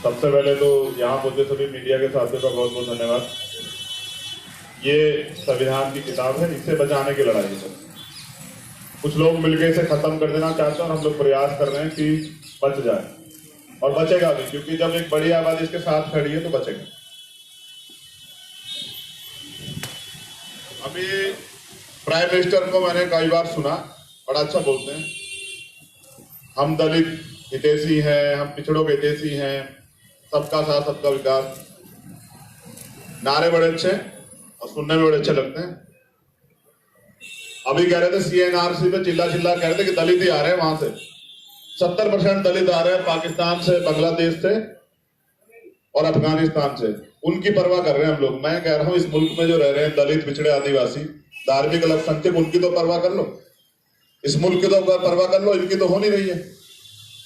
सबसे पहले तो यहाँ पहुंचे सभी मीडिया के साथियों का बहुत बहुत धन्यवाद। ये संविधान की किताब है, इसे बचाने की लड़ाई है। कुछ लोग मिलकर इसे खत्म कर देना चाहते हैं और हम लोग प्रयास कर रहे हैं कि बच जाए, और बचेगा भी, क्योंकि जब एक बड़ी आबादी इसके साथ खड़ी है तो बचेगा। अभी प्राइम मिनिस्टर को मैंने कई बार सुना, बड़ा अच्छा बोलते हैं, हम दलित हितैषी हैं, हम पिछड़ों के हितैषी हैं, सबका साथ सबका विकास। नारे बड़े अच्छे और सुनने में बड़े अच्छे लगते हैं। अभी कह रहे थे CNRC पे चिल्ला चिल्ला कह रहे थे कि दलित ही आ रहे हैं, वहां से 70% दलित आ रहे हैं, पाकिस्तान से, बांग्लादेश से और अफगानिस्तान से। उनकी परवाह कर रहे हैं हम लोग। मैं कह रहा हूं इस मुल्क में जो रह रहे हैं दलित, पिछड़े, आदिवासी, धार्मिक अल्पसंख्यक, उनकी तो परवाह कर लो, इस मुल्क की तो परवाह कर लो, इनकी तो हो नहीं रही है।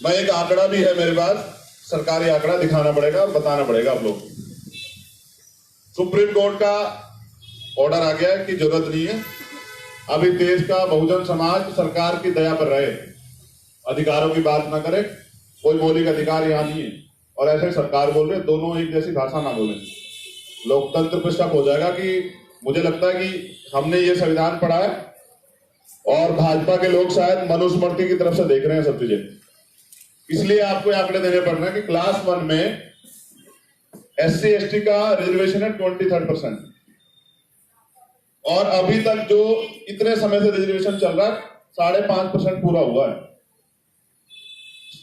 मैं एक आंकड़ा भी है मेरे पास, सरकारी आंकड़ा दिखाना पड़ेगा और बताना पड़ेगा आप लोग। सुप्रीम कोर्ट का ऑर्डर आ गया है कि जरूरत नहीं है, अभी देश का बहुजन समाज सरकार की दया पर रहे, अधिकारों की बात ना करे, कोई मौलिक अधिकार यहाँ नहीं है। और ऐसे सरकार बोल रहे, दोनों एक जैसी भाषा ना बोले, लोकतंत्र पर शक हो जाएगा। कि मुझे लगता है कि हमने ये संविधान पढ़ा है और भाजपा के लोग शायद मनुस्मृति की तरफ से देख रहे हैं सब चीजें, इसलिए आपको आंकड़े देने पड़ रहे हैं कि क्लास 1 में SC ST का रिजर्वेशन है 23%, और अभी तक जो इतने समय से रिजर्वेशन चल रहा है 5.5% पूरा हुआ है।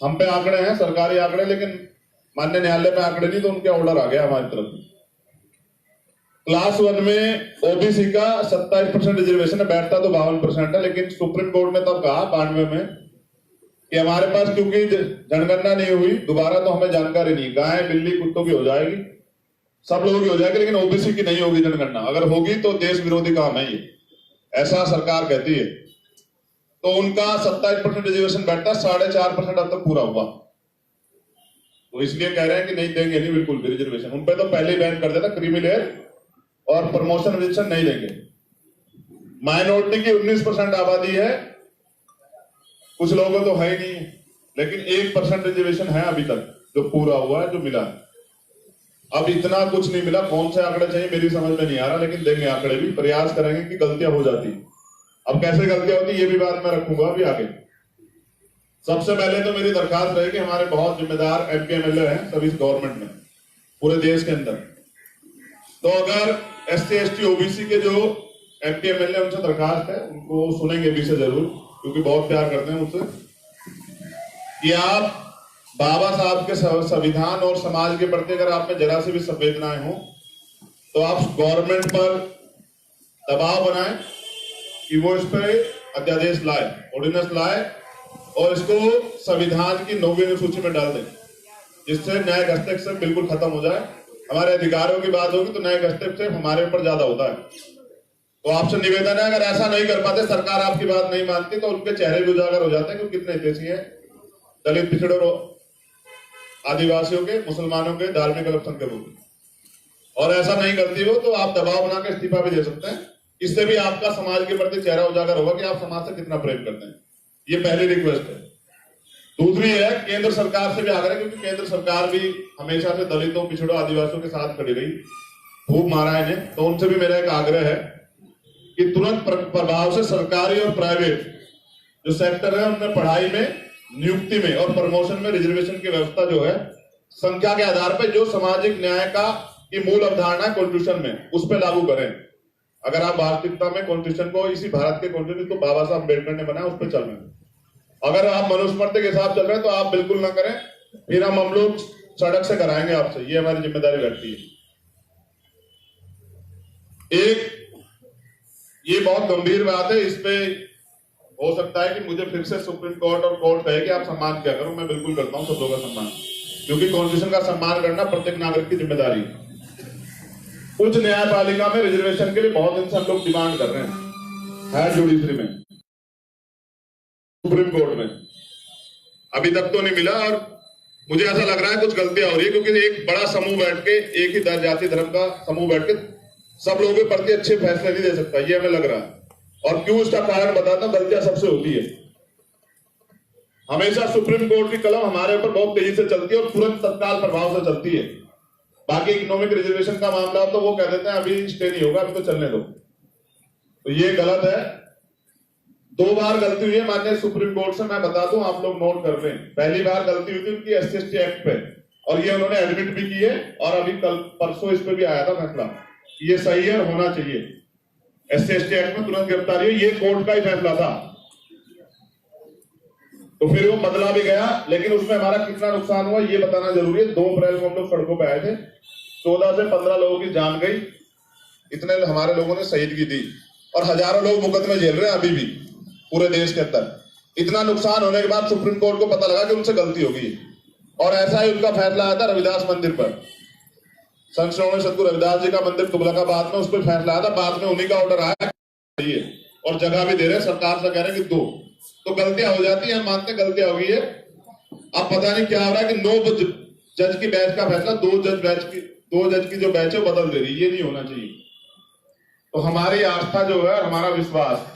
हम पे आंकड़े हैं, सरकारी आंकड़े, लेकिन माननीय न्यायालय पे आंकड़े नहीं, तो उनके ऑर्डर आ गया हमारी तरफ। क्लास 1 में OBC का 27% रिजर्वेशन है, बैठता तो 52% है, लेकिन सुप्रीम कोर्ट ने तब कहा 92 में कि हमारे पास क्योंकि जनगणना नहीं हुई दोबारा, तो हमें जानकारी नहीं, गाय बिल्ली कुत्तों की हो जाएगी, सब लोगों की हो जाएगी, लेकिन OBC की नहीं होगी जनगणना। अगर होगी तो देश विरोधी काम है ये, ऐसा सरकार कहती है। तो उनका 27% रिजर्वेशन बैठता, 4.5% अब तक पूरा हुआ। तो इसलिए कह रहे हैं कि नहीं देंगे नहीं बिल्कुल भी रिजर्वेशन। उन पे तो पहले ही बैन कर देता, क्रीमी लेयर और प्रमोशन रिजर्वेशन नहीं देंगे। माइनॉरिटी की 19% आबादी है, कुछ लोगों तो है ही नहीं, लेकिन 1% रिजर्वेशन है अभी तक जो पूरा हुआ है, जो मिला है। अब इतना कुछ नहीं मिला, कौन से आंकड़े चाहिए मेरी समझ में नहीं आ रहा, लेकिन देंगे आंकड़े भी, प्रयास करेंगे कि गलतियां हो जाती। अब कैसे गलतियां होती ये भी बात मैं रखूंगा अभी आगे। सबसे पहले तो मेरी दरखास्त रहे कि हमारे बहुत जिम्मेदार MP MLA हैं सभी गवर्नमेंट में, पूरे देश के अंदर। तो अगर SC ST OBC के जो MP MLA उनसे दरखास्त है, उनको सुनेंगे भी से जरूर, क्योंकि बहुत प्यार करते हैं मुझसे, कि आप बाबा साहब के संविधान और समाज के प्रति अगर आप में जरा से भी संवेदनाएं हो, तो आप गवर्नमेंट पर दबाव बनाएं कि वो इस पर अध्यादेश लाए, ऑर्डिनेंस लाए, और इसको संविधान की 9वीं सूची में डाल दें, जिससे न्यायिक हस्तक्षेप बिल्कुल खत्म हो जाए। हमारे अधिकारों की बात होगी तो न्यायिक हस्तक्षेप हमारे ऊपर ज्यादा होता है। तो आपसे निवेदन है, अगर ऐसा नहीं कर पाते, सरकार आपकी बात नहीं मानती, तो उनके चेहरे भी उजागर हो जाते हैं कि कितने हितैषी हैं दलित, पिछड़ों, आदिवासियों के, मुसलमानों के, धार्मिक अल्पसंख्यकों के। और ऐसा नहीं करती हो तो आप दबाव बना के इस्तीफा भी दे सकते हैं। इससे भी आपका समाज के प्रति चेहरा उजागर होगा कि आप समाज से कितना प्रेम करते हैं। ये पहली रिक्वेस्ट है। दूसरी है केंद्र सरकार से भी आग्रह, क्योंकि केंद्र सरकार भी हमेशा से दलितों, पिछड़ों, आदिवासियों के साथ खड़ी रही, खूब मारा इन्हें। तो उनसे भी मेरा एक आग्रह है कि तुरंत प्रभाव से सरकारी और प्राइवेट जो सेक्टर है उनमें पढ़ाई में, नियुक्ति में और प्रमोशन में रिजर्वेशन की व्यवस्था जो है, संख्या के आधार पर जो सामाजिक न्याय का की मूल अवधारणा कॉन्स्टिट्यूशन में, उस पर लागू करें। अगर आप वास्तविकता में कॉन्स्टिट्यूशन को, इसी भारत के कॉन्स्टिट्यूशन को बाबा साहब अम्बेडकर ने बनाया, उस पर चल रहे हैं। अगर आप मनुस्मृति के हिसाब चल रहे हैं तो आप बिल्कुल ना करें, फिर हम लोग सड़क से कराएंगे आपसे, ये हमारी जिम्मेदारी बैठती है। एक ये बहुत गंभीर बात है, इस पे हो सकता है कि मुझे फिर से सुप्रीम कोर्ट और कोर्ट कहे कि आप सम्मान क्या करो। मैं बिल्कुल करता हूं सब लोगों का सम्मान, क्योंकि कॉन्स्टिट्यूशन का सम्मान करना प्रत्येक नागरिक की जिम्मेदारी है। उच्च न्यायपालिका में रिजर्वेशन के लिए बहुत दिन से हम लोग डिमांड कर रहे हैं, हायर जुडिशरी में, सुप्रीम कोर्ट में, अभी तक तो नहीं मिला। और मुझे ऐसा लग रहा है कुछ गलतियां हो रही है, क्योंकि एक बड़ा समूह बैठ के, एक ही जाति धर्म का समूह बैठ के सब लोगों के प्रति अच्छे फैसले नहीं दे सकता, ये हमें लग रहा है। और क्यों, इसका कारण बताता हूं, गलतियां सबसे होती है। हमेशा सुप्रीम कोर्ट की कलम हमारे ऊपर बहुत तेजी से चलती है और तुरंत तत्काल प्रभाव से चलती है। बाकी इकोनॉमिक रिजर्वेशन का मामला हो तो वो कह देते हैं अभी स्टे नहीं होगा, अभी तो चलने दो। तो ये गलत है। 2 बार गलती हुई है माननीय सुप्रीम कोर्ट से, मैं बता दूं, आप लोग नोट कर लें। पहली बार गलती हुई थी उनकी SC/ST एक्ट पे, और ये उन्होंने एडमिट भी की है, और अभी कल परसों इस पे भी आया था फैसला, ये सही है, होना चाहिए। SC/ST एक्ट में तुरंत गिरफ्तारी हुई, ये कोर्ट का ही फैसला था। तो फिर वो बदला भी गया, लेकिन उसमें हमारा कितना नुकसान हुआ ये बताना जरूरी है। 2 अप्रैल को हम लोग सड़कों पर आए थे, 14 से 15 लोगों की जान गई, इतने हमारे लोगों ने शहीदगी दी, और हजारों लोग मुकदमे झेल रहे हैं अभी भी पूरे देश के अंदर। इतना नुकसान होने के बाद सुप्रीम कोर्ट को पता लगा कि उनसे गलती होगी, और ऐसा ही उनका फैसला आया था रविदास मंदिर पर। संत श्रोमणी सदगुरु रविदास जी का मंदिर तुगलकाबाद में, उस पर फैसला आया था, बाद में उन्हीं का ऑर्डर आया और जगह भी दे रहे, सरकार से कह रहे हैं कि 2। तो गलतियां हो जाती है, हम मानते हैं गलतियां हो गई है। अब पता नहीं क्या हो रहा है कि 9 जज की बैच का फैसला 2 जज की जो बैच है वो बदल दे रही है, ये नहीं होना चाहिए। तो हमारी आस्था जो है, हमारा विश्वास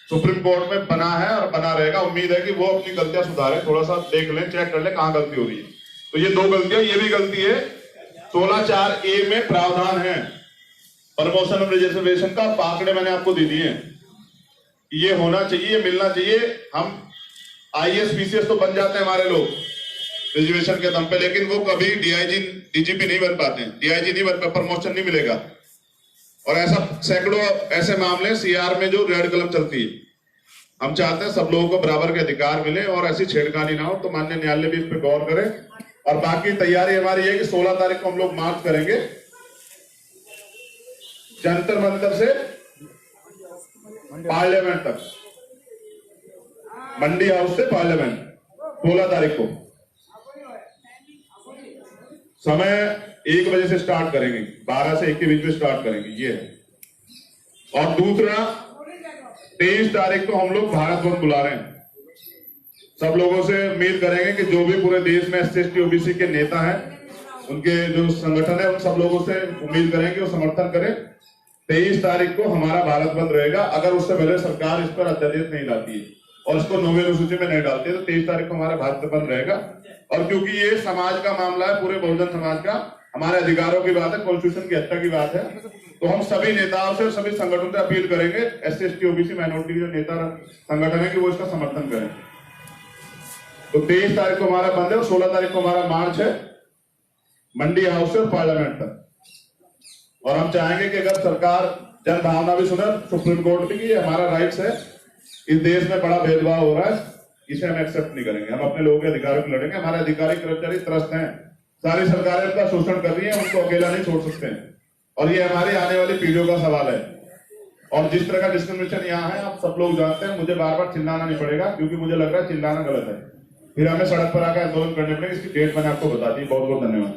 सुप्रीम कोर्ट में बना है और बना रहेगा। उम्मीद है कि वो अपनी गलतियां सुधारे, थोड़ा सा देख लें, चेक कर लें कहां गलती हो रही है। तो ये 2 गलतियां, ये भी गलती है। 16(4)A में प्रावधान है प्रमोशन ऑफ रिजर्वेशन का, आंकड़े मैंने आपको दे दिए हैं। ये होना चाहिए, मिलना चाहिए। हम IAS PCS तो बन जाते हैं हमारे लोग रिजर्वेशन के दम पे, लेकिन वो कभी DIG DGP नहीं बन पाते हैं, DIG नहीं बन पाते, प्रमोशन नहीं मिलेगा। और ऐसा सैकड़ों ऐसे मामले CR में जो रेड कलम चलती है। हम चाहते हैं सब लोगों को बराबर के अधिकार मिले और ऐसी छेड़खानी ना हो, तो माननीय न्यायालय भी इस पे गौर करे। और बाकी तैयारी हमारी है कि 16 तारीख को हम लोग मार्च करेंगे जंतर मंतर से पार्लियामेंट तक, मंडी हाउस से पार्लियामेंट, 16 तारीख को। समय 1 बजे से स्टार्ट करेंगे, 12 से 1 के बीच में स्टार्ट करेंगे, ये है। और दूसरा 23 तारीख को हम लोग भारत बंद बुला रहे हैं। सब लोगों से उम्मीद करेंगे कि जो भी पूरे देश में SC/ST OBC के नेता हैं, उनके जो संगठन है, उन सब लोगों से उम्मीद करेंगे वो समर्थन करें। 23 तारीख को हमारा भारत बंद रहेगा। अगर उससे पहले सरकार इस पर अध्यादेश नहीं लाती है और इसको 9वीं अनुसूची में नहीं डालती है, तो 23 तारीख को हमारा भारत बंद रहेगा। और क्योंकि ये समाज का मामला है, पूरे बहुजन समाज का, हमारे अधिकारों की बात है, कॉन्स्टिट्यूशन की हत्या की बात है, तो हम सभी नेताओं से, सभी संगठनों से अपील करेंगे, SC/ST OBC माइनॉरिटी के जो नेता संगठन है, कि वो इसका समर्थन करें। तो 23 तारीख को हमारा बंद है और 16 तारीख को हमारा मार्च है मंडी हाउस से और पार्लियामेंट तक। और हम चाहेंगे कि अगर सरकार जन भावना भी सुने, सुप्रीम कोर्ट भी, कि ये हमारा राइट्स है, इस देश में बड़ा भेदभाव हो रहा है, इसे हम एक्सेप्ट नहीं करेंगे। हम अपने लोगों के अधिकारों को लड़ेंगे। हमारे अधिकारी कर्मचारी त्रस्त हैं, सारी सरकारें इनका शोषण कर रही है, उनको अकेला नहीं छोड़ सकते हैं। और ये हमारी आने वाली पीढ़ियों का सवाल है। और जिस तरह का डिस्क्रिमिनेशन यहाँ है, आप सब लोग जानते हैं, मुझे बार बार चिल्लाना नहीं पड़ेगा, क्योंकि मुझे लग रहा है चिल्लाना गलत है, फिर हमें सड़क पर आकर आंदोलन करने पड़ेगा। इसकी डेट मैंने आपको बता दी। बहुत बहुत धन्यवाद।